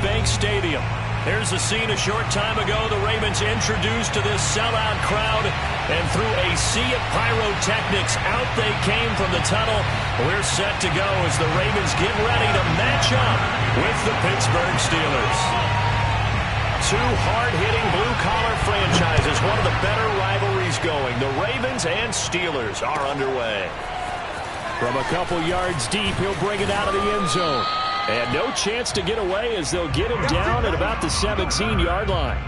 Bank Stadium. Here's a scene a short time ago. The Ravens introduced to this sellout crowd, and through a sea of pyrotechnics, out they came from the tunnel. We're set to go as the Ravens get ready to match up with the Pittsburgh Steelers. Two hard-hitting blue-collar franchises, one of the better rivalries going. The Ravens and Steelers are underway. From a couple yards deep, he'll bring it out of the end zone. And no chance to get away as they'll get him down at about the 17-yard line.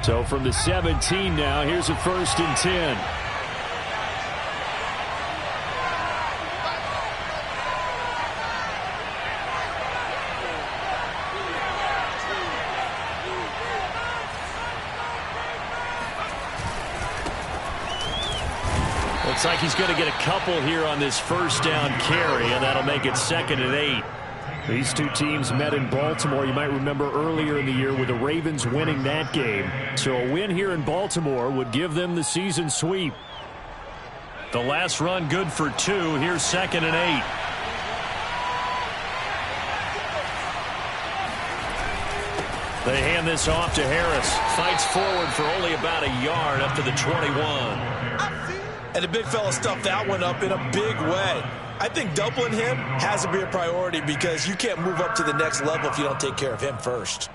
So from the 17 now, here's a 1st and 10. Looks like he's going to get a couple here on this 1st down carry, and that'll make it 2nd and 8. These two teams met in Baltimore. You might remember earlier in the year with the Ravens winning that game. So a win here in Baltimore would give them the season sweep. The last run good for 2. Here's 2nd and 8. They hand this off to Harris. Fights forward for only about a yard up to the 21. And the big fella stuffed that one up in a big way. I think doubling him has to be a priority because you can't move up to the next level if you don't take care of him first.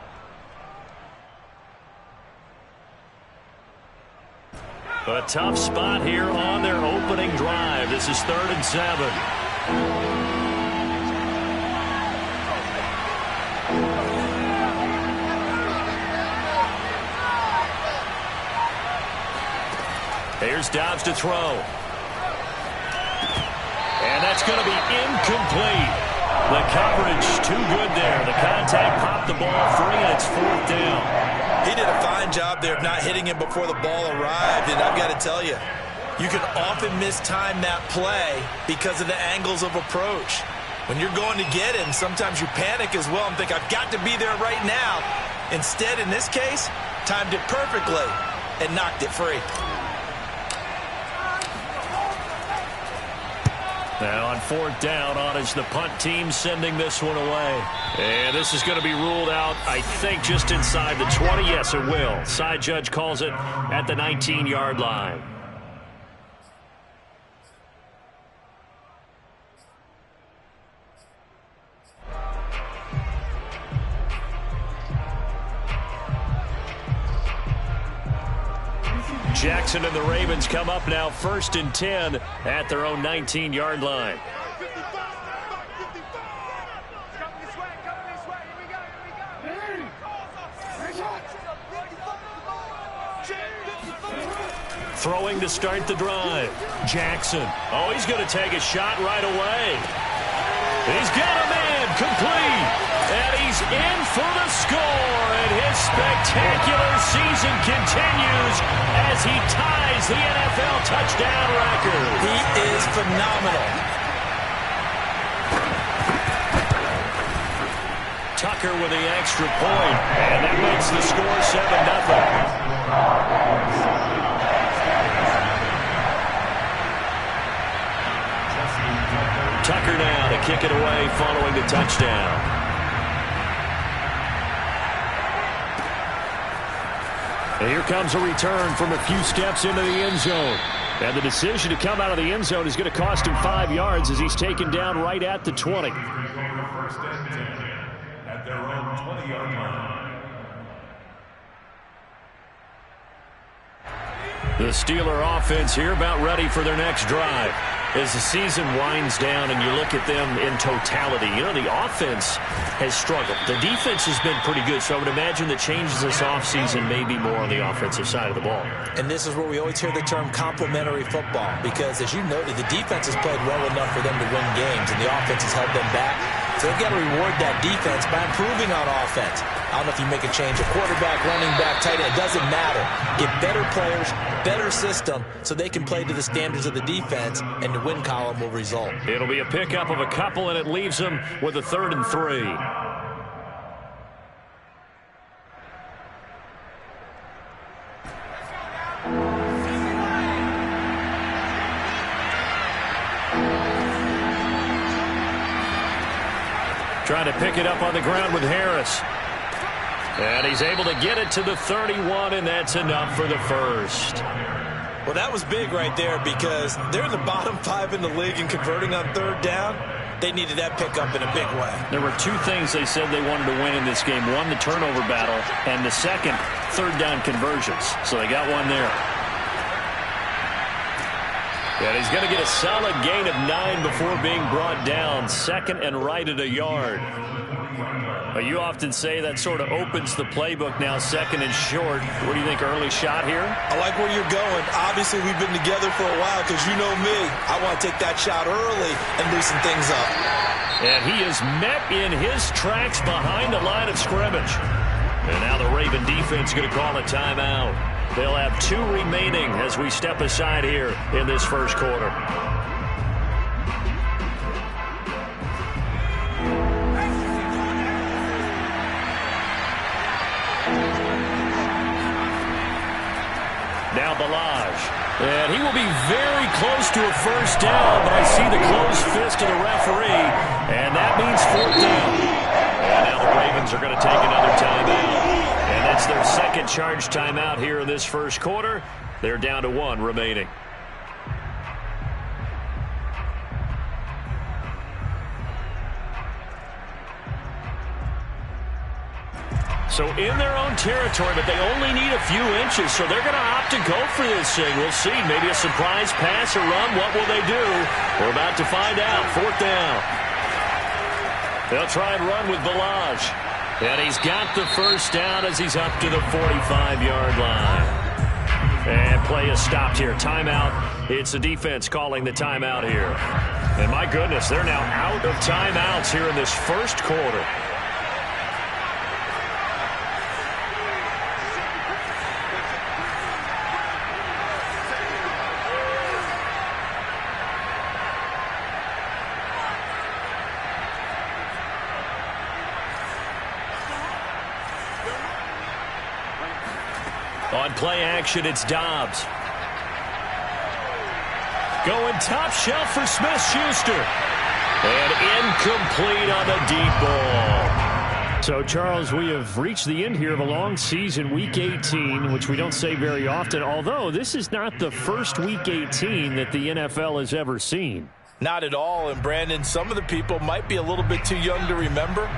A tough spot here on their opening drive. This is 3rd and 7. Here's Dobbs to throw. And that's going to be incomplete. The coverage too good there. The contact popped the ball free, and it's 4th down. He did a fine job there of not hitting him before the ball arrived. And I've got to tell you, you can often mistime that play because of the angles of approach. When you're going to get him, sometimes you panic as well and think, I've got to be there right now. Instead, in this case, timed it perfectly and knocked it free. Now on 4th down, on is the punt team sending this one away. And this is going to be ruled out, I think, just inside the 20. Yes, it will. Side judge calls it at the 19-yard line. Jackson and the Ravens come up now 1st and 10 at their own 19-yard line. Throwing to start the drive. Jackson. Oh, he's going to take a shot right away. He's got a man complete. And he's in for the score. And his spectacular season continues as he ties the NFL touchdown record. He is phenomenal. Tucker with the extra point. And that makes the score 7-0. Tucker now to kick it away following the touchdown. And here comes a return from a few steps into the end zone. And the decision to come out of the end zone is going to cost him 5 yards as he's taken down right at the 20. At their own 20-yard line. The Steeler offense here about ready for their next drive. As the season winds down and you look at them in totality, you know, the offense has struggled. The defense has been pretty good, so I would imagine the changes this offseason may be more on the offensive side of the ball. And this is where we always hear the term complementary football because, as you noted, the defense has played well enough for them to win games, and the offense has held them back. So they've got to reward that defense by improving on offense. I don't know if you make a change of quarterback, running back, tight end. It doesn't matter. Get better players, better system, so they can play to the standards of the defense, and the win column will result. It'll be a pickup of a couple, and it leaves them with a 3rd and 3. trying to pick it up on the ground with Harris. And he's able to get it to the 31, and that's enough for the first. Well, that was big right there because they're in the bottom 5 in the league in converting on third down. They needed that pickup in a big way. There were two things they said they wanted to win in this game. One, the turnover battle, and the second, third down conversions. So they got one there. And he's going to get a solid gain of 9 before being brought down. Second and right at a yard. But you often say that sort of opens the playbook now, second and short. What do you think, early shot here? I like where you're going. Obviously, we've been together for a while because you know me. I want to take that shot early and loosen things up. And he is met in his tracks behind the line of scrimmage. And now the Raven defense is going to call a timeout. They'll have 2 remaining as we step aside here in this first quarter. Now Balaj. And he will be very close to a first down, but I see the closed fist of the referee, and that means 4th down. And now the Ravens are going to take another timeout. And that's their second charge timeout here in this first quarter. They're down to 1 remaining. So in their own territory, but they only need a few inches, so they're going to opt to go for this thing. We'll see. Maybe a surprise pass or run. What will they do? We're about to find out. 4th down. They'll try and run with Balaj. And he's got the first down as he's up to the 45-yard line. And play is stopped here. Timeout. It's the defense calling the timeout here. And my goodness, they're now out of timeouts here in this first quarter. On play action, it's Dobbs. Going top shelf for Smith-Schuster. And incomplete on the deep ball. So, Charles, we have reached the end here of a long season, Week 18, which we don't say very often, although this is not the first Week 18 that the NFL has ever seen. Not at all, and Brandon, some of the people might be a little bit too young to remember,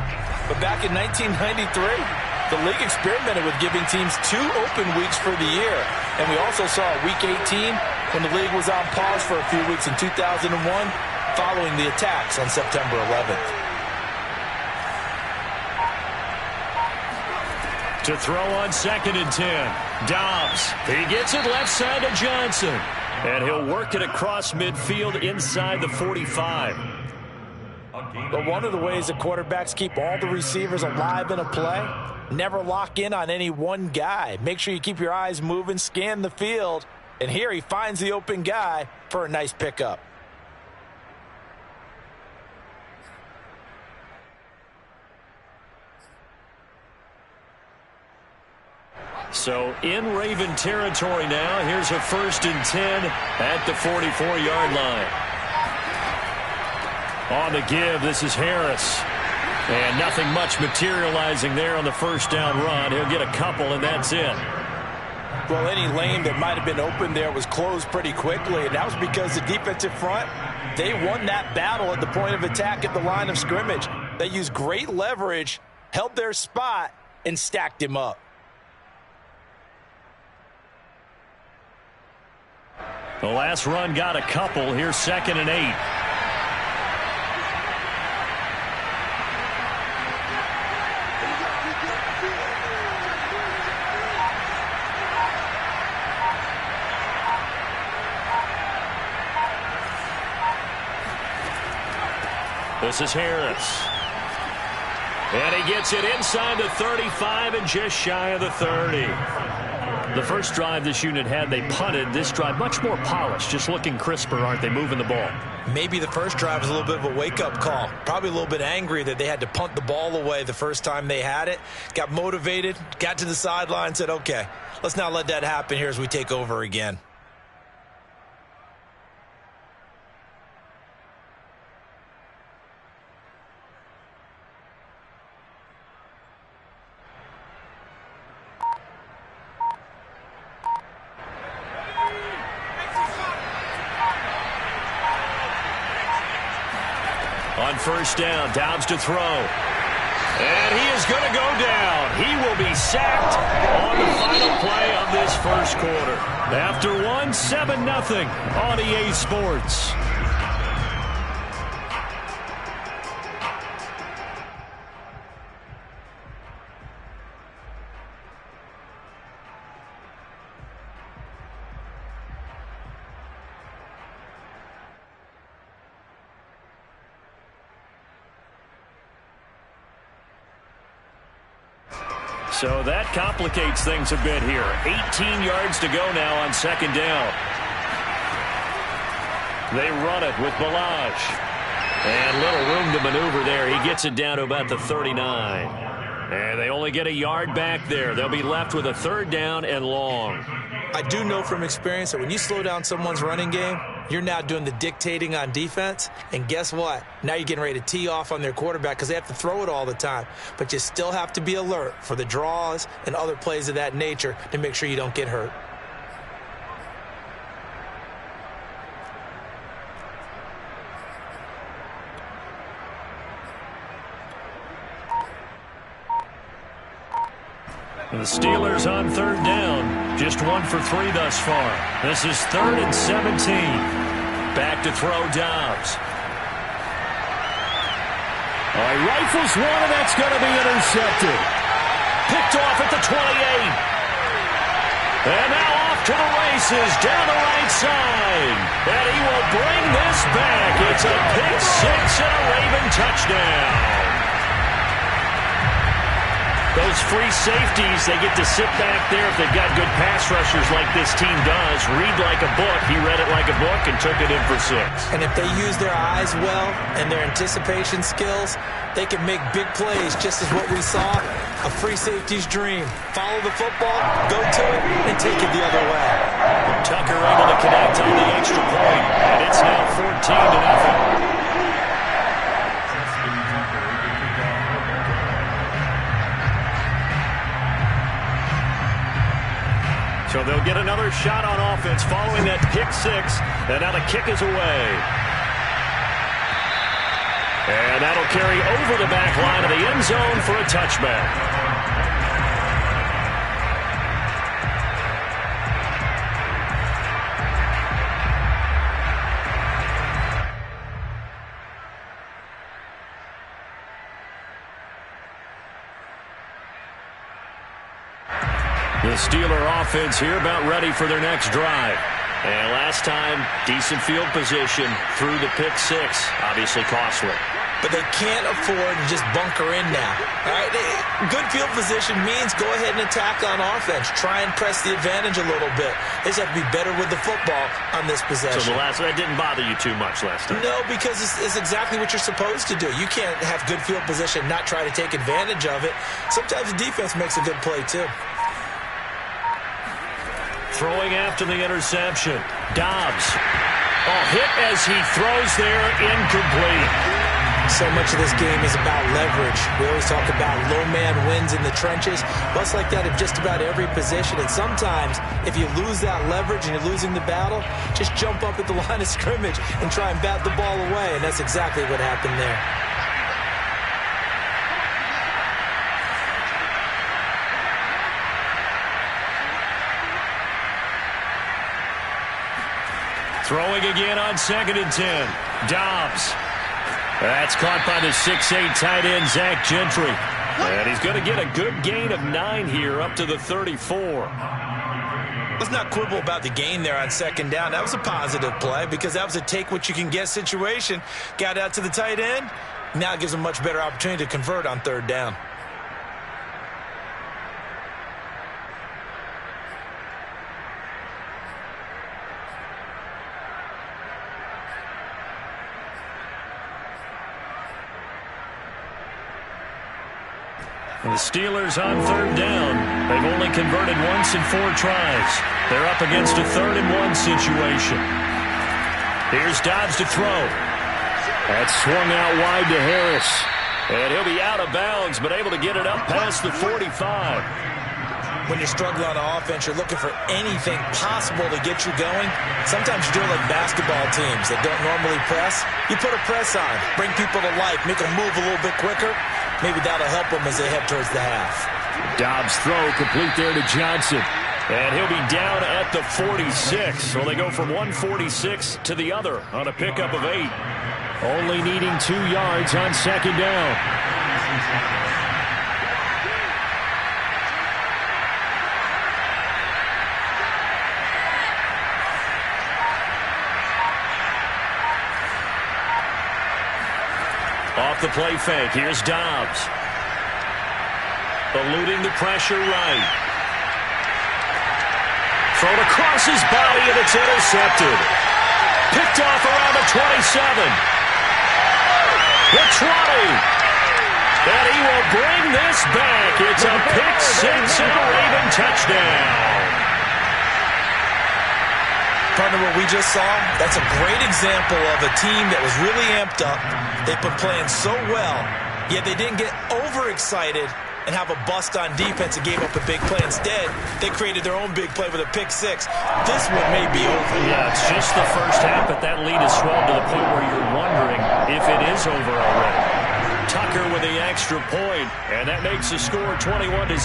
but back in 1993, the league experimented with giving teams 2 open weeks for the year. And we also saw Week 18 when the league was on pause for a few weeks in 2001 following the attacks on September 11th. To throw on 2nd and 10. Dobbs. He gets it left side to Johnson. And he'll work it across midfield inside the 45. But one of the ways that quarterbacks keep all the receivers alive in a play, never lock in on any one guy. Make sure you keep your eyes moving, scan the field, and here he finds the open guy for a nice pickup. So in Raven territory now, here's a 1st and 10 at the 44-yard line. On the give, this is Harris. And nothing much materializing there on the first down run. He'll get a couple, and that's it. Well, any lane that might have been open there was closed pretty quickly, and that was because the defensive front, they won that battle at the point of attack at the line of scrimmage. They used great leverage, held their spot, and stacked him up. The last run got a couple. Here's 2nd and 8. This is Harris. And he gets it inside the 35 and just shy of the 30. The first drive this unit had, they punted. This drive, much more polished, just looking crisper, aren't they, moving the ball? Maybe the first drive was a little bit of a wake-up call. Probably a little bit angry that they had to punt the ball away the first time they had it. Got motivated, got to the sideline, said, okay, let's not let that happen here as we take over again. on first down. Dobbs to throw. And he is going to go down. He will be sacked on the final play of this first quarter. After one, 7-0 on EA Sports. So that complicates things a bit here. 18 yards to go now on second down. They run it with Balaj. And little room to maneuver there. He gets it down to about the 39. And they only get a yard back there. They'll be left with a third down and long. I do know from experience that when you slow down someone's running game, you're now doing the dictating on defense. And guess what? Now you're getting ready to tee off on their quarterback because they have to throw it all the time. But you still have to be alert for the draws and other plays of that nature to make sure you don't get hurt. The Steelers on third down. Just 1 for 3 thus far. This is 3rd and 17. Back to throw Dobbs. He rifles one, and that's going to be intercepted. Picked off at the 28. And now off to the races down the right side. And he will bring this back. It's a pick six and a Raven touchdown. Those free safeties, they get to sit back there if they've got good pass rushers like this team does. Read like a book. He read it like a book and took it in for 6. And if they use their eyes well and their anticipation skills, they can make big plays, just as what we saw, a free safety's dream. Follow the football, go to it, and take it the other way. Tucker able to connect on the extra point, and it's now 14-0. So they'll get another shot on offense following that pick 6. And now the kick is away. And that'll carry over the back line of the end zone for a touchback. The Steeler offense here about ready for their next drive. And last time, decent field position through the pick 6. Obviously costly. But they can't afford to just bunker in now. All right? Good field position means go ahead and attack on offense. Try and press the advantage a little bit. They just have to be better with the football on this possession. So that didn't bother you too much last time? No, because it's exactly what you're supposed to do. You can't have good field position and not try to take advantage of it. Sometimes the defense makes a good play, too. Throwing after the interception. Dobbs. Hit as he throws there, incomplete. So much of this game is about leverage. We always talk about low man wins in the trenches. Well, it's like that in just about every position. And sometimes, if you lose that leverage and you're losing the battle, just jump up at the line of scrimmage and try and bat the ball away. And that's exactly what happened there. Throwing again on 2nd and 10. Dobbs. That's caught by the 6'8" tight end, Zach Gentry. And he's going to get a good gain of 9 here up to the 34. Let's not quibble about the gain there on 2nd down. That was a positive play because that was a take-what-you-can-get situation. Got out to the tight end. Now it gives him a much better opportunity to convert on 3rd down. The Steelers on 3rd down. They've only converted once in 4 tries. They're up against a 3rd and 1 situation. Here's Dobbs to throw. That's swung out wide to Harris. And he'll be out of bounds, but able to get it up past the 45. when you're struggling on offense, you're looking for anything possible to get you going. Sometimes you do it like basketball teams that don't normally press. You put a press on, bring people to life, make them move a little bit quicker. Maybe that'll help them as they head towards the half. Dobbs' throw complete there to Johnson. And he'll be down at the 46. So they go from 146 to the other on a pickup of 8. Only needing 2 yards on second down. Off the play fake, here's Dobbs. Eluding the pressure right. Thrown across his body, and it's intercepted. Picked off around the 27. The 20. And he will bring this back. It's a pick six and a Raven touchdown. Partner, what we just saw, that's a great example of a team that was really amped up. They've been playing so well, yet they didn't get overexcited and have a bust on defense and gave up a big play. Instead, they created their own big play with a pick six. This one may be over. Yeah, it's just the first half, but that lead has swelled to the point where you're wondering if it is over already. Tucker with the extra point, and that makes the score 21-0.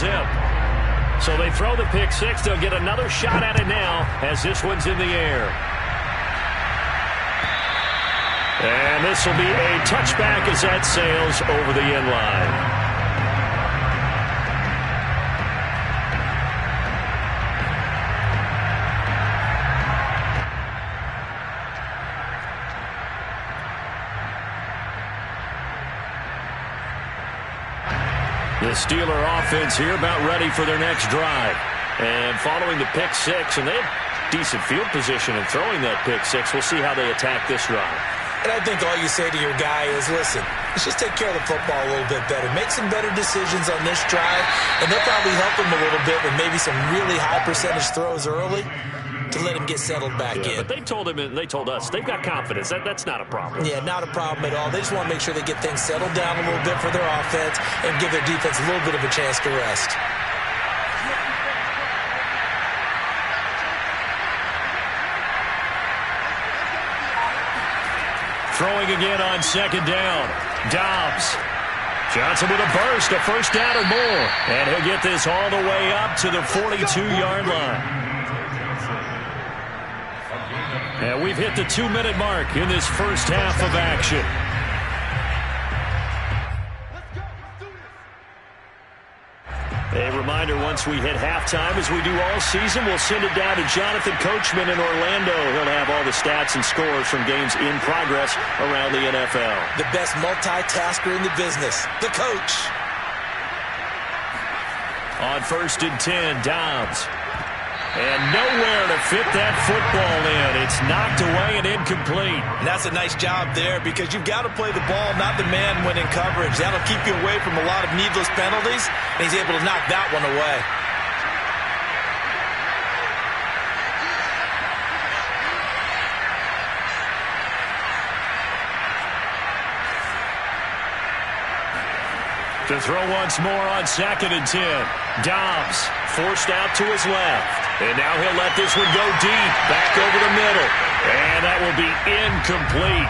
So they throw the pick six. They'll get another shot at it now as this one's in the air. And this will be a touchback as that sails over the end line. The Steeler offense here about ready for their next drive. And following the pick six, and they have decent field position in throwing that pick six. We'll see how they attack this drive. And I think all you say to your guy is, listen, let's just take care of the football a little bit better. Make some better decisions on this drive, and they'll probably help him a little bit with maybe some really high percentage throws early to let him get settled back in. But they told him, and they told us, they've got confidence. That's not a problem. Yeah, not a problem at all. They just want to make sure they get things settled down a little bit for their offense and give their defense a little bit of a chance to rest. Throwing again on second down. Dobbs. Johnson with a burst, a first down or more. And he'll get this all the way up to the 42-yard line. And we've hit the 2-minute mark in this first half of action. A reminder, once we hit halftime, as we do all season, we'll send it down to Jonathan Coachman in Orlando. He'll have all the stats and scores from games in progress around the NFL. The best multitasker in the business, the coach. On 1st and 10, Dobbs. And nowhere to fit that football in. It's knocked away and incomplete. And that's a nice job there because you've got to play the ball, not the man when in coverage. That'll keep you away from a lot of needless penalties, and he's able to knock that one away. To throw once more on 2nd and 10. Dobbs forced out to his left. And now he'll let this one go deep, back over the middle. And that will be incomplete.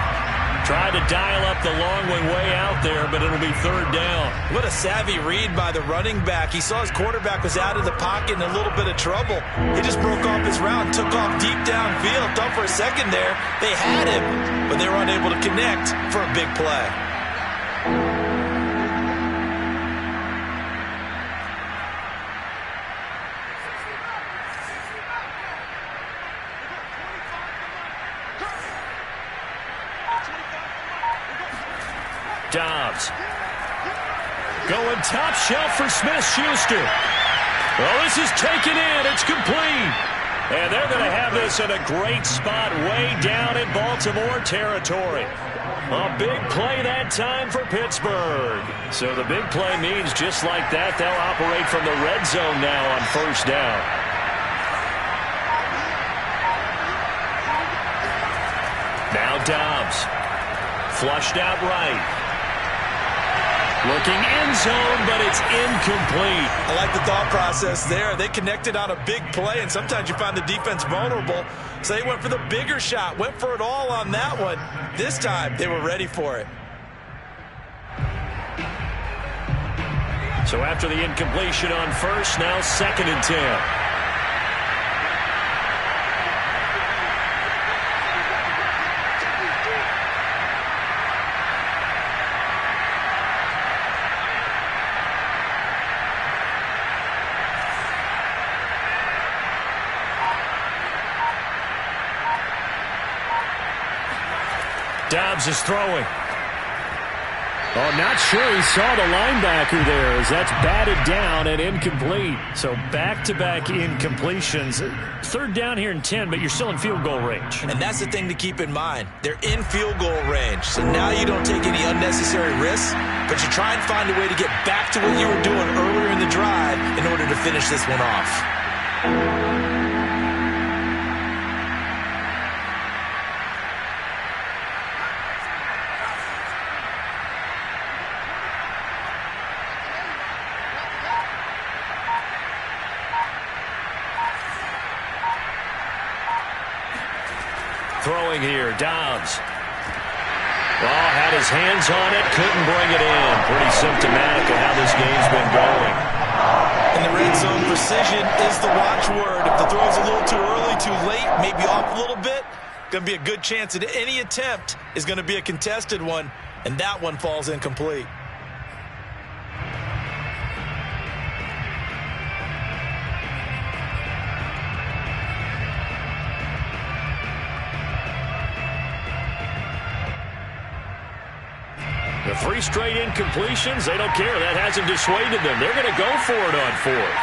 Tried to dial up the long one way out there, but it'll be 3rd down. What a savvy read by the running back. He saw his quarterback was out of the pocket in a little bit of trouble. He just broke off his route, took off deep downfield. Thought for a second there they had him, but they were unable to connect for a big play. Dobbs going top shelf for Smith-Schuster. Well, this is taken in. It's complete. And they're going to have this in a great spot way down in Baltimore territory. A big play that time for Pittsburgh. So the big play means just like that, they'll operate from the red zone now on 1st down. Now Dobbs. Flushed out right. Looking end zone, but it's incomplete. I like the thought process there. They connected on a big play, and sometimes you find the defense vulnerable. So they went for the bigger shot, went for it all on that one. This time, they were ready for it. So after the incompletion on first, now 2nd and 10. Dobbs is throwing. Oh, not sure he saw the linebacker there as that's batted down and incomplete. So back-to-back incompletions. 3rd down here and 10, but you're still in field goal range. And that's the thing to keep in mind. They're in field goal range. So now you don't take any unnecessary risks, but you try and find a way to get back to what you were doing earlier in the drive in order to finish this one off. Throwing here, Dobbs. Well, had his hands on it, couldn't bring it in. Pretty symptomatic of how this game's been going. And the red zone precision is the watchword. If the throw's a little too early, too late, maybe off a little bit, going to be a good chance that any attempt is going to be a contested one, and that one falls incomplete. The 3 straight incompletions, they don't care. That hasn't dissuaded them. They're going to go for it on 4th.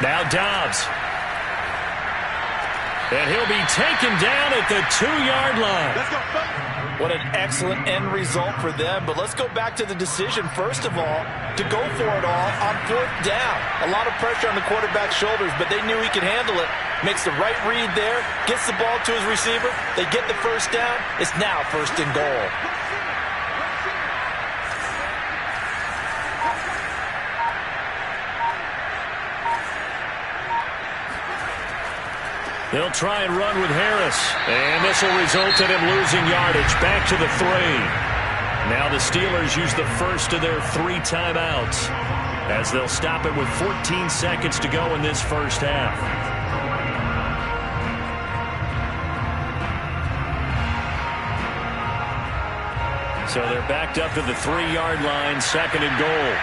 Now Dobbs. And he'll be taken down at the 2-yard line. Let's go. What an excellent end result for them. But let's go back to the decision, first of all, to go for it all on 4th down. A lot of pressure on the quarterback's shoulders, but they knew he could handle it. Makes the right read there, gets the ball to his receiver. They get the 1st down. It's now 1st and goal. They'll try and run with Harris. And this will result in him losing yardage. Back to the 3. Now the Steelers use the first of their 3 timeouts as they'll stop it with 14 seconds to go in this first half. So they're backed up to the 3-yard line, 2nd and goal.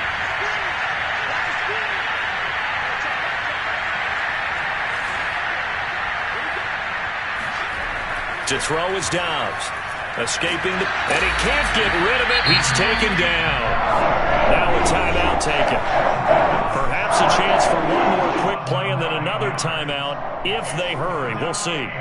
To throw is Dobbs. Escaping and he can't get rid of it. He's taken down. Now a timeout taken. Perhaps a chance for one more quick play and then another timeout if they hurry. We'll see.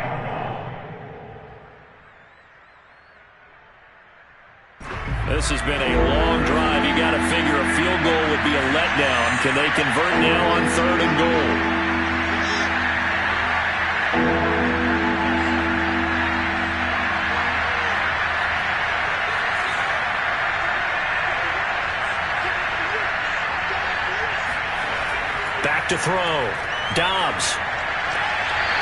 This has been a long drive. You got to figure a field goal would be a letdown. Can they convert now on 3rd and goal? Back to throw. Dobbs.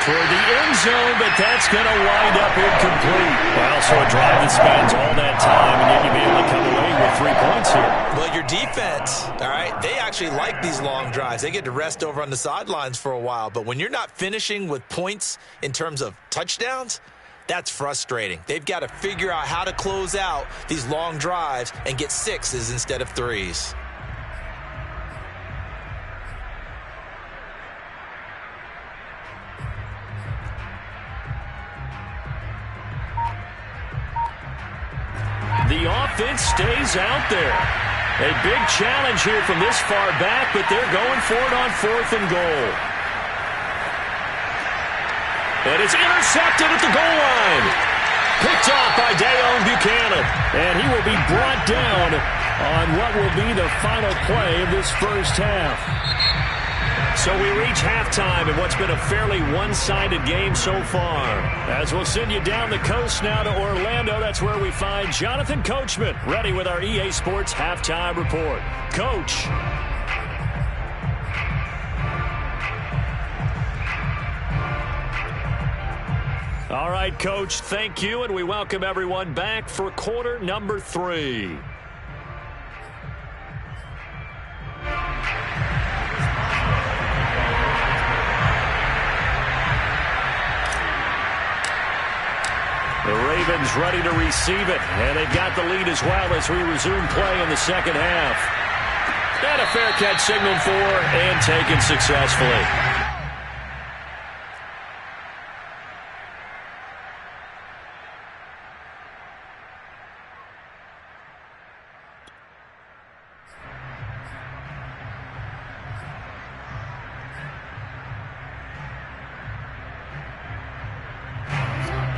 Toward the end zone, but that's going to wind up incomplete. Well, so a drive that spans all that time, and yet you'll be able to come away with 3 points here. Well, your defense, all right, they actually like these long drives. They get to rest over on the sidelines for a while. But when you're not finishing with points in terms of touchdowns, that's frustrating. They've got to figure out how to close out these long drives and get 6s instead of 3s. The offense stays out there. A big challenge here from this far back, but they're going for it on 4th and goal. And it's intercepted at the goal line. Picked off by Dayon Buchanan. And he will be brought down on what will be the final play of this first half. So we reach halftime in what's been a fairly one-sided game so far. As we'll send you down the coast now to Orlando, that's where we find Jonathan Coachman, ready with our EA Sports Halftime Report. Coach. All right, Coach, thank you, and we welcome everyone back for quarter number 3. The Ravens ready to receive it, and they've got the lead as well as we resume play in the second half. And a fair catch signaled for and taken successfully.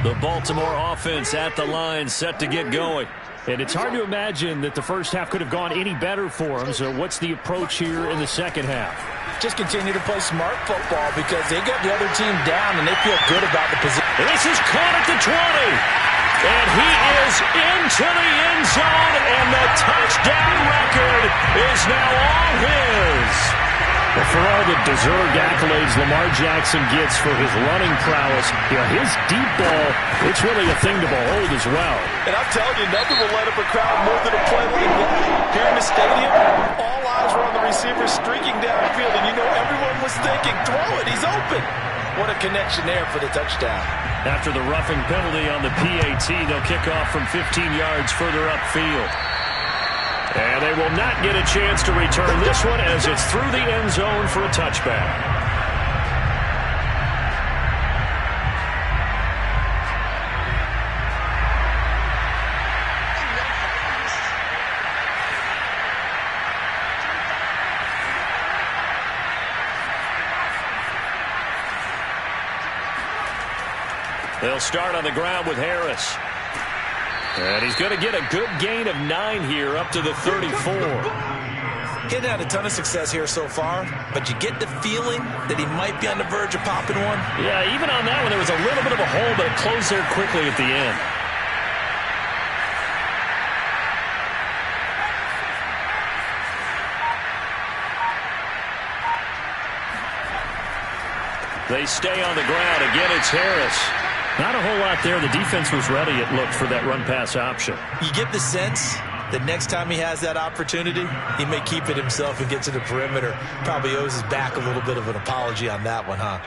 The Baltimore offense at the line, set to get going. And it's hard to imagine that the first half could have gone any better for them. So what's the approach here in the second half? Just continue to play smart football because they got the other team down and they feel good about the position. This is caught at the 20. And he is into the end zone, and the touchdown record is now all his. Well, for all the deserved accolades Lamar Jackson gets for his running prowess, his deep ball, it's really a thing to behold as well. And I'm telling you, nothing will light up a crowd more than a play like that. Here in the stadium, all eyes were on the receiver streaking downfield, and everyone was thinking, throw it, he's open. What a connection there for the touchdown. After the roughing penalty on the PAT, they'll kick off from 15 yards further upfield. And they will not get a chance to return this one as it's through the end zone for a touchback. They'll start on the ground with Harris. And he's going to get a good gain of 9 here up to the 34. He's had a ton of success here so far, but you get the feeling that he might be on the verge of popping one. Yeah, even on that one, there was a little bit of a hole, but it closed there quickly at the end. They stay on the ground. Again, it's Harris. Not a whole lot there. The defense was ready, it looked, for that run-pass option. You get the sense that next time he has that opportunity, he may keep it himself and get to the perimeter. Probably owes his back a little bit of an apology on that one, huh?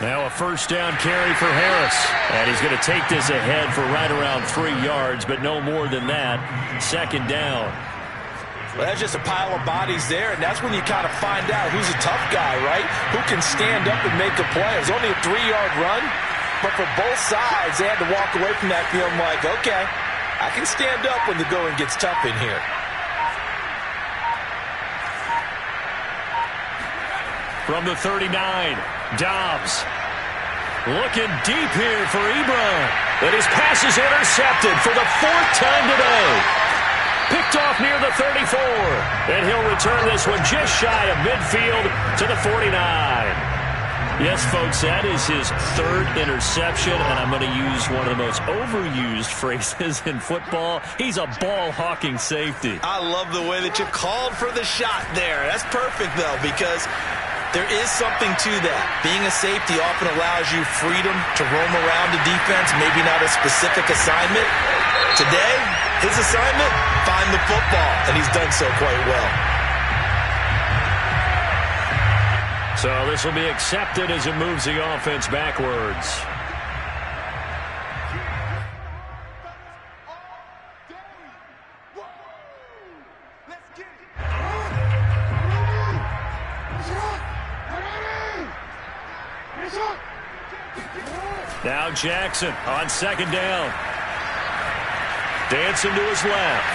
Now a first down carry for Harris. And he's going to take this ahead for right around 3 yards, but no more than that. Second down. Well, that's just a pile of bodies there, and that's when you kind of find out who's a tough guy, right? Who can stand up and make a play. It was only a 3-yard run, but for both sides, they had to walk away from that feeling like, okay, I can stand up when the going gets tough in here. From the 39, Dobbs looking deep here for Ebron. And his pass is intercepted for the 4th time today. Picked off near the 34. And he'll return this one just shy of midfield to the 49. Yes, folks, that is his 3rd interception, and I'm going to use one of the most overused phrases in football. He's a ball-hawking safety. I love the way that you called for the shot there. That's perfect, though, because there is something to that. Being a safety often allows you freedom to roam around the defense, maybe not a specific assignment. Today, his assignment, find the football, and he's done so quite well. So this will be accepted as it moves the offense backwards. Now Jackson on second down. Dancing to his left.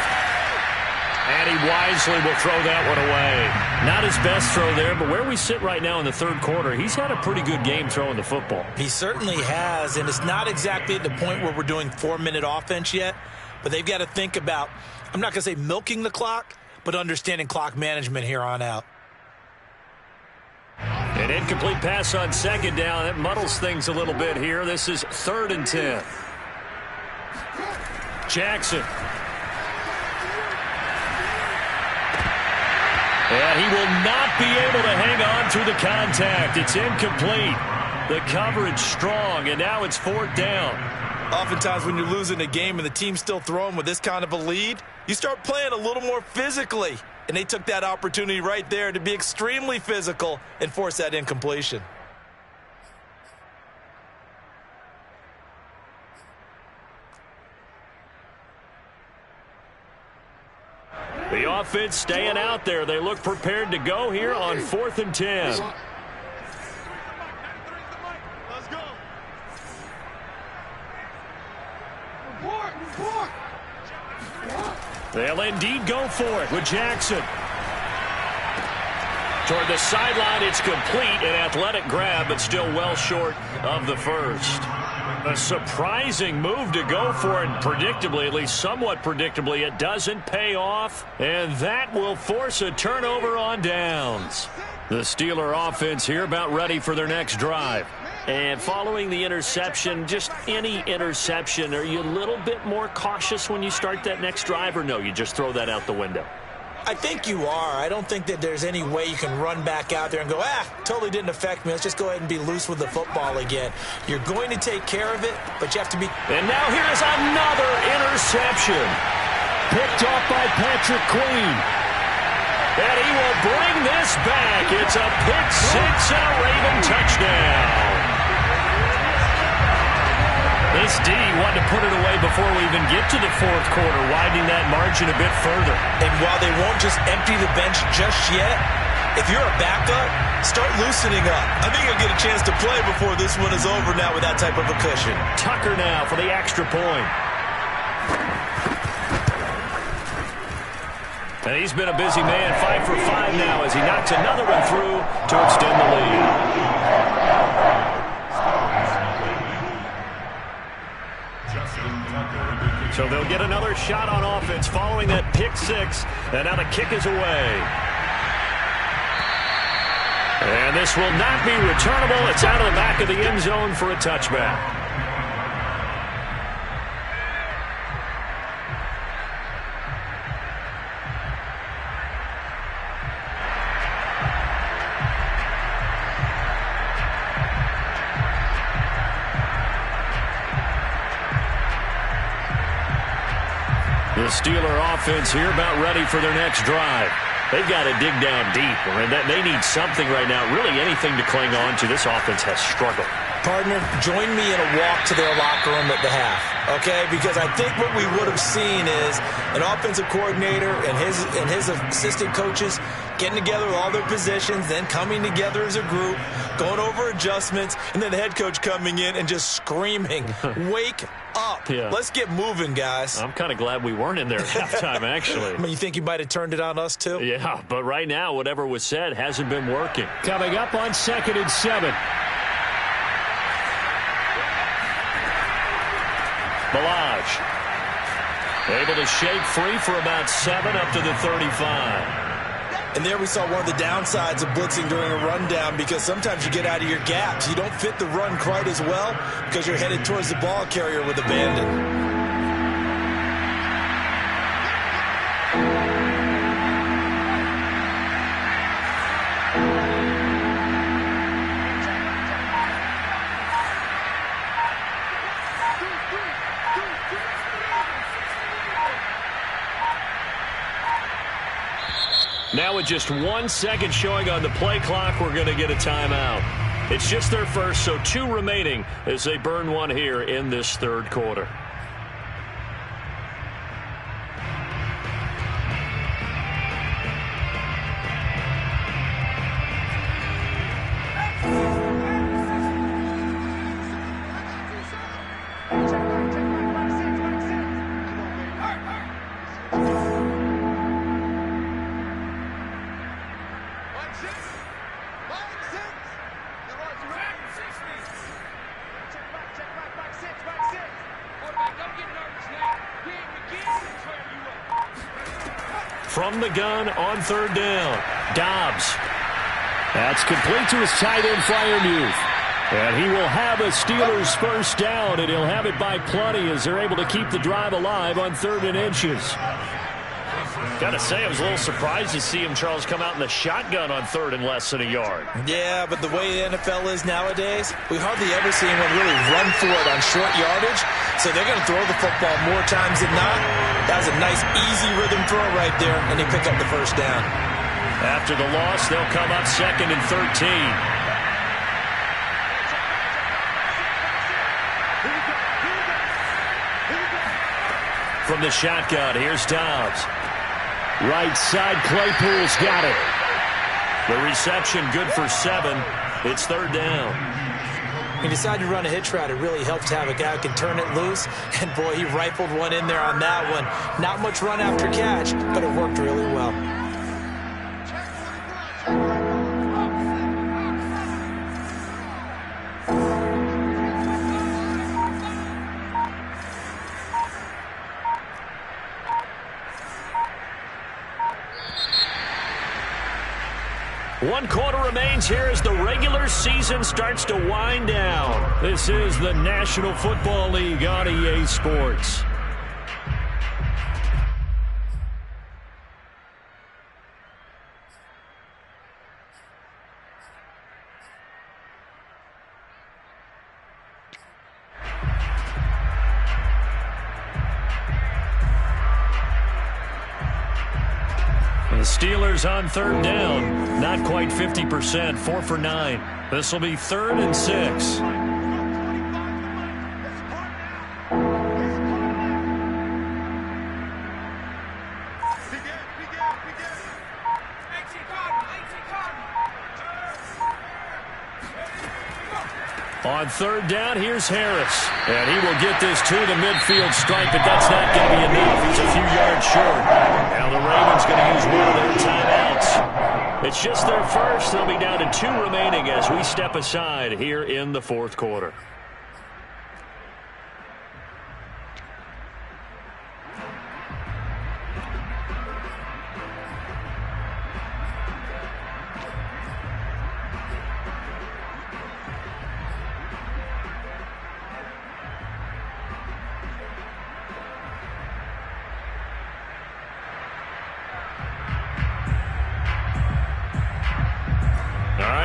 And he wisely will throw that one away. Not his best throw there, but where we sit right now in the third quarter, he's had a pretty good game throwing the football. He certainly has, and it's not exactly at the point where we're doing 4-minute offense yet, but they've got to think about, I'm not going to say milking the clock, but understanding clock management here on out. An incomplete pass on second down. That muddles things a little bit here. This is 3rd and 10. Jackson. And he will not be able to hang on through the contact. It's incomplete. The coverage strong, and now it's 4th down. Oftentimes when you're losing a game and the team's still throwing with this kind of a lead, you start playing a little more physically. And they took that opportunity right there to be extremely physical and force that incompletion. The offense staying out there. They look prepared to go here on 4th and 10. They'll indeed go for it with Jackson. Toward the sideline, it's complete. An athletic grab, but still well short of the first. A surprising move to go for it, predictably, at least somewhat predictably. It doesn't pay off, and that will force a turnover on downs. The Steeler offense here about ready for their next drive. And following the interception, just any interception, are you a little bit more cautious when you start that next drive, or no, you just throw that out the window? I think you are. I don't think that there's any way you can run back out there and go, totally didn't affect me. Let's just go ahead and be loose with the football again. You're going to take care of it, but you have to be... And now here's another interception. Picked off by Patrick Queen. And he will bring this back. It's a pick six and a Raven touchdown. This D wanted to put it away before we even get to the fourth quarter, widening that margin a bit further. And while they won't just empty the bench just yet, if you're a backup, start loosening up. I think you'll get a chance to play before this one is over now with that type of a cushion. Tucker now for the extra point. And he's been a busy man, 5 for 5 now as he knocks another one through to extend the lead. So they'll get another shot on offense following that pick six, and now the kick is away. And this will not be returnable. It's out of the back of the end zone for a touchback. The Steeler offense here about ready for their next drive. They've got to dig down deep. I mean, they need something right now, really anything to cling on to. This offense has struggled. Partner, join me in a walk to their locker room at the half, okay? Because I think what we would have seen is an offensive coordinator and his assistant coaches getting together with all their positions, then coming together as a group, going over adjustments, and then the head coach coming in and just screaming, wake up. Yeah. Let's get moving, guys. I'm kind of glad we weren't in there at halftime, actually. I mean, you think you might have turned it on us, too? Yeah, but right now, whatever was said hasn't been working. Coming up on 2nd and 7. Balaj able to shake free for about 7 up to the 35. And there we saw one of the downsides of blitzing during a rundown, because sometimes you get out of your gaps. You don't fit the run quite as well because you're headed towards the ball carrier with abandon. Now with just 1 second showing on the play clock, we're going to get a timeout. It's just their first, so 2 remaining as they burn one here in this third quarter. from the gun on third down. Dobbs. That's complete to his tight end, Freiermuth. And he will have a Steelers first down, and he'll have it by plenty as they're able to keep the drive alive on 3rd and inches. Got to say, I was a little surprised to see him, Charles, come out in the shotgun on 3rd and less than a yard. Yeah, but the way the NFL is nowadays, we hardly ever see anyone really run for it on short yardage. So they're going to throw the football more times than not. That was a nice, easy rhythm throw right there, and they pick up the first down. After the loss, they'll come up 2nd and 13. From the shotgun, here's Dobbs. Right side, Claypool's got it. The reception good for 7. It's 3rd down. He decided to run a hitch route. It really helped to have a guy who can turn it loose. And, boy, he rifled one in there on that one. Not much run after catch, but it worked really well. One quarter remains here as the regular season starts to wind down. This is the National Football League on EA Sports. The Steelers on 3rd down. Not quite 50%. 4 for 9. This will be 3rd and 6. On 3rd down, here's Harris. And he will get this to the midfield stripe, but that's not going to be enough. He's a few yards short. Now the Ravens going to use one of their timeouts. It's just their first. They'll be down to 2 remaining as we step aside here in the 4th quarter.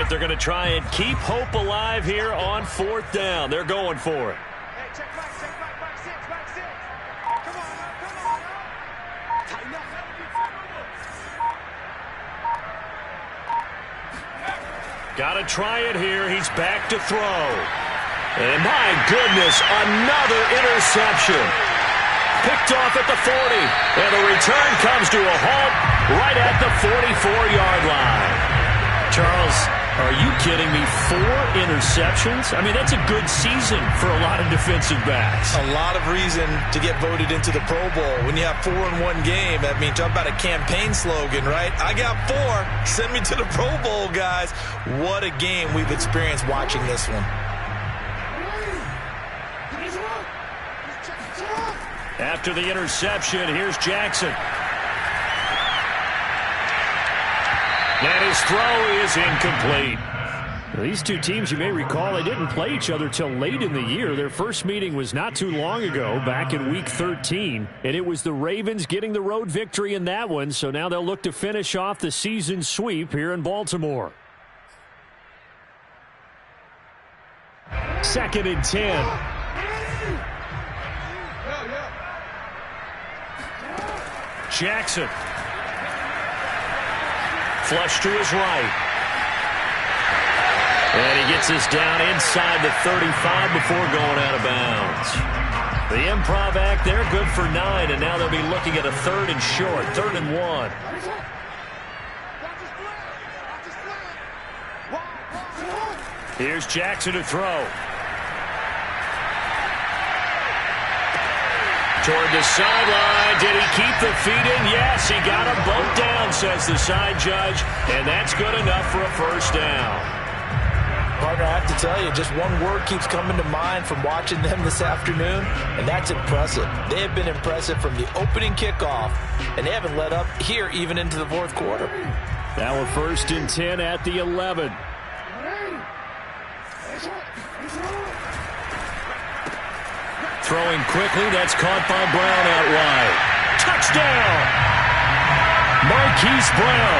They're going to try and keep hope alive here on 4th down. They're going for it. Got to try it here. He's back to throw. And my goodness, another interception. Picked off at the 40. And the return comes to a halt right at the 44-yard line. Charles, are you kidding me? 4 interceptions? I mean, that's a good season for a lot of defensive backs. A lot of reason to get voted into the Pro Bowl. When you have 4 in one game, I mean, talk about a campaign slogan, right? I got 4. Send me to the Pro Bowl, guys. What a game we've experienced watching this one. After the interception, here's Jackson. And his throw is incomplete. These two teams, you may recall, they didn't play each other till late in the year. Their first meeting was not too long ago, back in Week 13. And it was the Ravens getting the road victory in that one. So now they'll look to finish off the season sweep here in Baltimore. 2nd and 10. Jackson. Flush to his right. And he gets us down inside the 35 before going out of bounds. The improv act there, good for 9, and now they'll be looking at a 3rd and short, 3rd and 1. Here's Jackson to throw. Toward the sideline. Did he keep the feet in? Yes, he got them both down, says the side judge. And that's good enough for a first down. Partner, I have to tell you, just one word keeps coming to mind from watching them this afternoon, and that's impressive. They have been impressive from the opening kickoff, and they haven't let up here even into the fourth quarter. Now a 1st and 10 at the 11. Throwing quickly, that's caught by Brown out wide. Touchdown! Marquise Brown,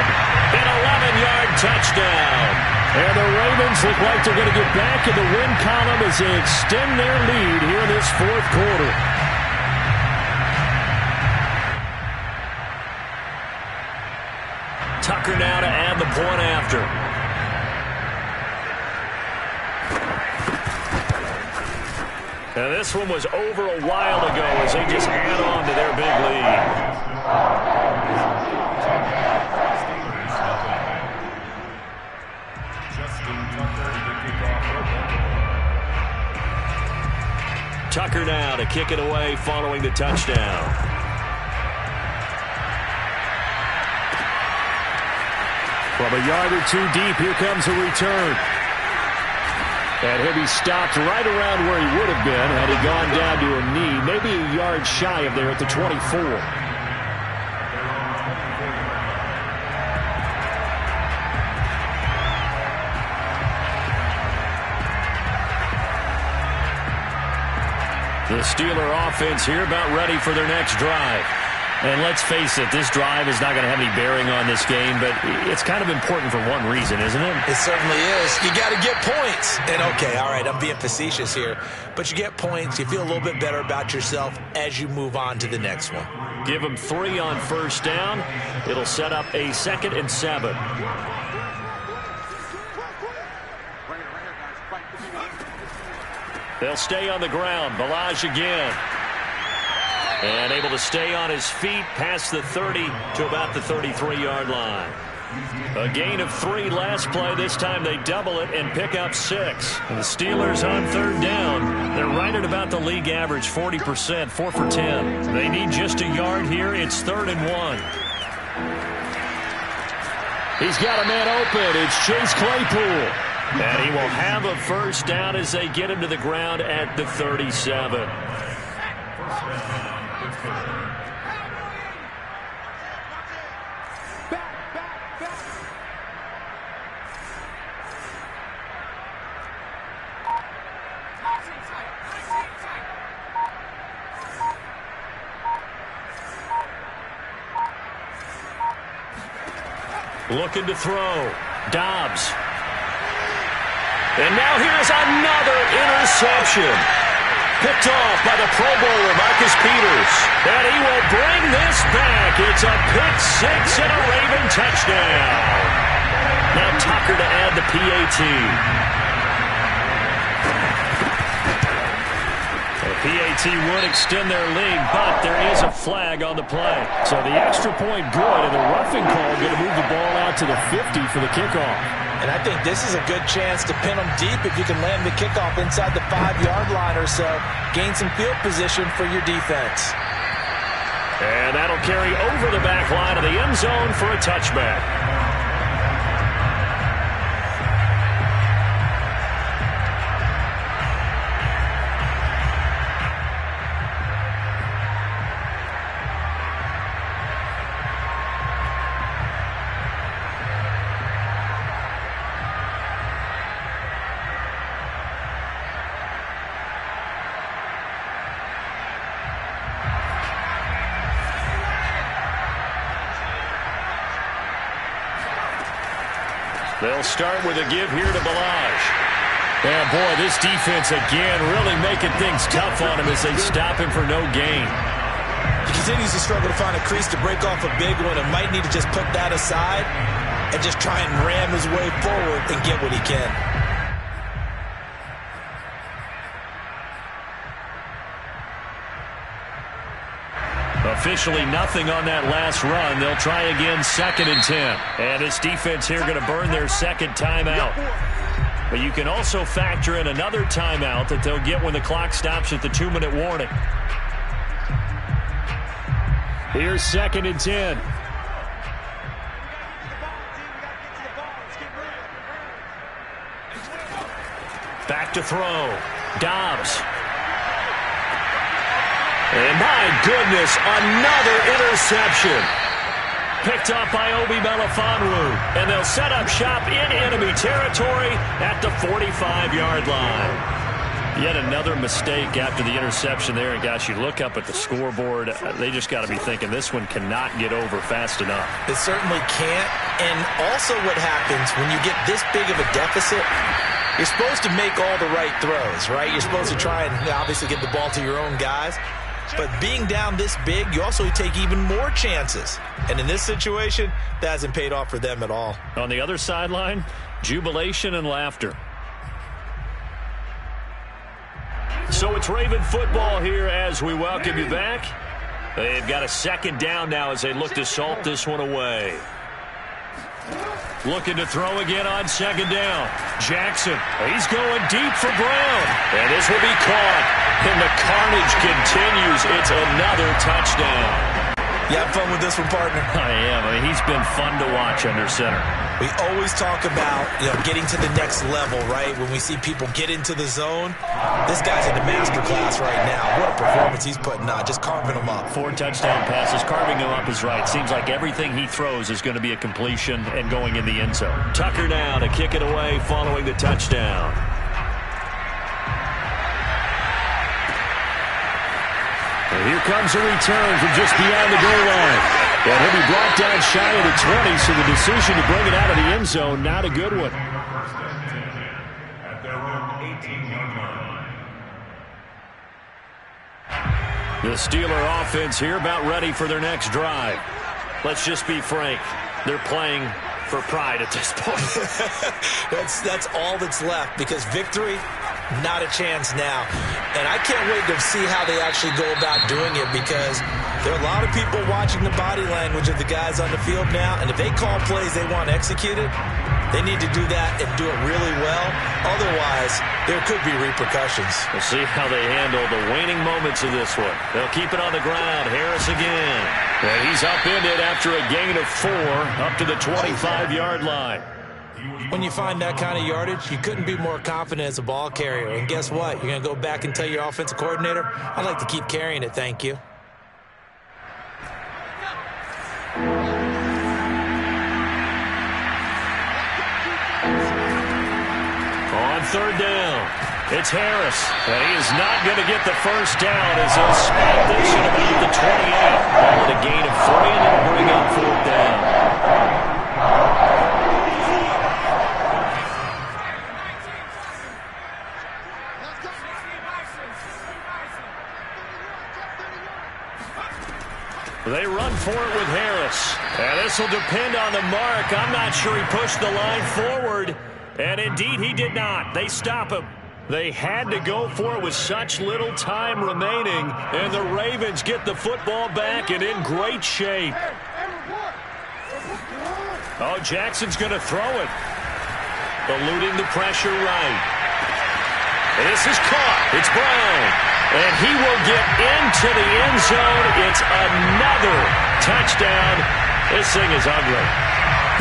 an 11-yard touchdown. And the Ravens look like they're going to get back in the win column as they extend their lead here in this fourth quarter. Tucker now to add the point after. Now this one was over a while ago as they just add on to their big lead. Tucker now to kick it away following the touchdown. From a yard or two deep, here comes a return. And he'll be stopped right around where he would have been had he gone down to a knee, maybe a yard shy of there at the 24. The Steeler offense here about ready for their next drive. And let's face it, this drive is not going to have any bearing on this game, but it's kind of important for one reason, isn't it? It certainly is. You got to get points. And okay, all right, I'm being facetious here, but you get points, you feel a little bit better about yourself as you move on to the next one. Give them 3 on 1st down. It'll set up a 2nd and 7. They'll stay on the ground. Balaj again. And able to stay on his feet past the 30 to about the 33-yard line. A gain of 3 last play. This time they double it and pick up 6. And the Steelers on 3rd down. They're right at about the league average, 40%, 4 for 10. They need just a yard here. It's 3rd and 1. He's got a man open. It's Chase Claypool. And he will have a 1st down as they get him to the ground at the 37. Looking to throw. Dobbs. And now here's another interception. Picked off by the Pro Bowler, Marcus Peters. And he will bring this back. It's a pick 6 and a Raven touchdown. Now Tucker to add the PAT. The PAT would extend their lead, but there is a flag on the play. So the extra point good, and the roughing call going to move the ball out to the 50 for the kickoff. And I think this is a good chance to pin them deep if you can land the kickoff inside the 5-yard line or so. Gain some field position for your defense. And that'll carry over the back line of the end zone for a touchback. They'll start with a give here to Balaj. Yeah, boy, this defense again really making things tough on him as they stop him for no gain. He continues to struggle to find a crease to break off a big one and might need to just put that aside and just try and ram his way forward and get what he can. Officially nothing on that last run. They'll try again, 2nd and 10. And this defense here going to burn their 2nd timeout. But you can also factor in another timeout that they'll get when the clock stops at the 2-minute warning. Here's 2nd and 10. to throw. Dobbs. And my goodness, another interception. Picked up by Obi Melifonwu. And they'll set up shop in enemy territory at the 45-yard line. Yet another mistake after the interception there. And, gosh, you look up at the scoreboard. They just got to be thinking this one cannot get over fast enough. It certainly can't. And also what happens when you get this big of a deficit, you're supposed to make all the right throws, right? You're supposed to try and obviously get the ball to your own guys. But being down this big, you also take even more chances. And in this situation, that hasn't paid off for them at all. On the other sideline, jubilation and laughter. So it's Raven football here as we welcome you back. They've got a second down now as they look to salt this one away. Looking to throw again on second down. Jackson, he's going deep for Brown. And this will be caught. And the carnage continues. It's another touchdown. You have fun with this one, partner? I am. I mean, he's been fun to watch under center. We always talk about, getting to the next level, right? When we see people get into the zone, this guy's in the master class right now. What a performance he's putting on, just carving them up. 4 touchdown passes. Carving them up is right. Seems like everything he throws is going to be a completion and going in the end zone. Tucker now to kick it away following the touchdown. And here comes a return from just beyond the goal line. And he'll be brought down shy of the 20, so the decision to bring it out of the end zone, not a good one. At their own 18-yard line. The Steeler offense here about ready for their next drive. Let's just be frank. They're playing for pride at this point. That's all that's left, because victory, not a chance now. And I can't wait to see how they actually go about doing it, because there are a lot of people watching the body language of the guys on the field now, and if they call plays they want executed, they need to do that and do it really well. Otherwise, there could be repercussions. We'll see how they handle the waning moments of this one. They'll keep it on the ground. Harris again. And he's upended after a gain of 4 up to the 25-yard line. When you find that kind of yardage, you couldn't be more confident as a ball carrier. And guess what? You're going to go back and tell your offensive coordinator, I'd like to keep carrying it, thank you. On third down, it's Harris. And he is not going to get the first down as he'll spot this at about the 28. Ball at a gain of 3, and it'll bring up fourth down. They run for it with Harris. And this will depend on the mark. I'm not sure he pushed the line forward. And indeed, he did not. They stop him. They had to go for it with such little time remaining. And the Ravens get the football back and in great shape. Oh, Jackson's going to throw it. Eluding the pressure right. And this is caught. It's Brown. And he will get into the end zone. It's another touchdown. This thing is ugly.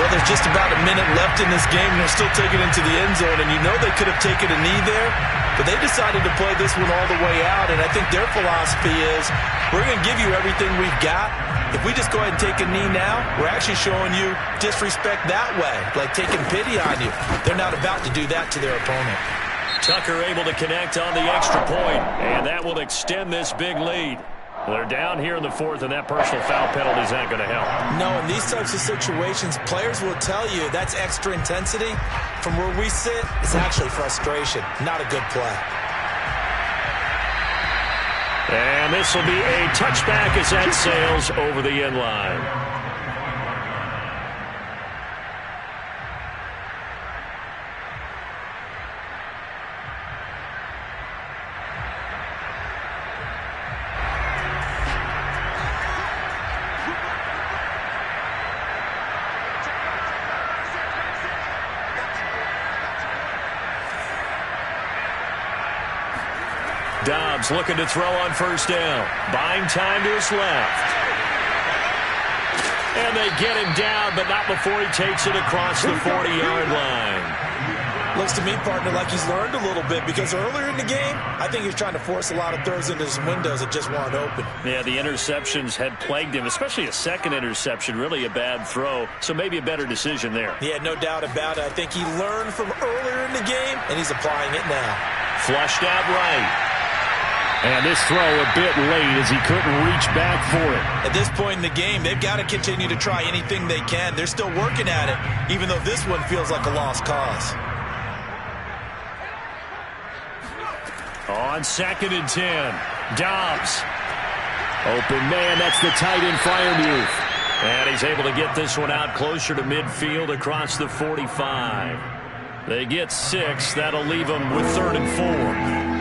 Well, there's just about a minute left in this game, and they're still taking it into the end zone. And you know they could have taken a knee there, but they decided to play this one all the way out. And I think their philosophy is, we're going to give you everything we've got. If we just go ahead and take a knee now, we're actually showing you disrespect that way, like taking pity on you. They're not about to do that to their opponent. Tucker able to connect on the extra point, and that will extend this big lead. They're down here in the fourth, and that personal foul penalty is not going to help. No, in these types of situations, players will tell you that's extra intensity. From where we sit, it's actually frustration, not a good play. And this will be a touchback as that sails over the end line. Dobbs looking to throw on first down. Buying time to his left. And they get him down, but not before he takes it across the 40-yard line. Looks to me, partner, like he's learned a little bit because earlier in the game, I think he was trying to force a lot of throws into some windows that just weren't open. Yeah, the interceptions had plagued him, especially a second interception, really a bad throw. So maybe a better decision there. Yeah, no doubt about it. I think he learned from earlier in the game, and he's applying it now. Flushed out right. And this throw a bit late as he couldn't reach back for it. At this point in the game, they've got to continue to try anything they can. They're still working at it, even though this one feels like a lost cause. On 2nd and 10, Dobbs. Open man, that's the tight end Freiermuth. And he's able to get this one out closer to midfield across the 45. They get 6. That'll leave them with 3rd and 4.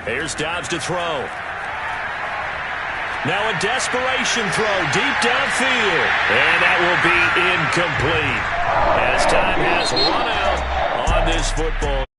Here's Dobbs to throw. Now a desperation throw deep downfield. And that will be incomplete as time has run out on this football.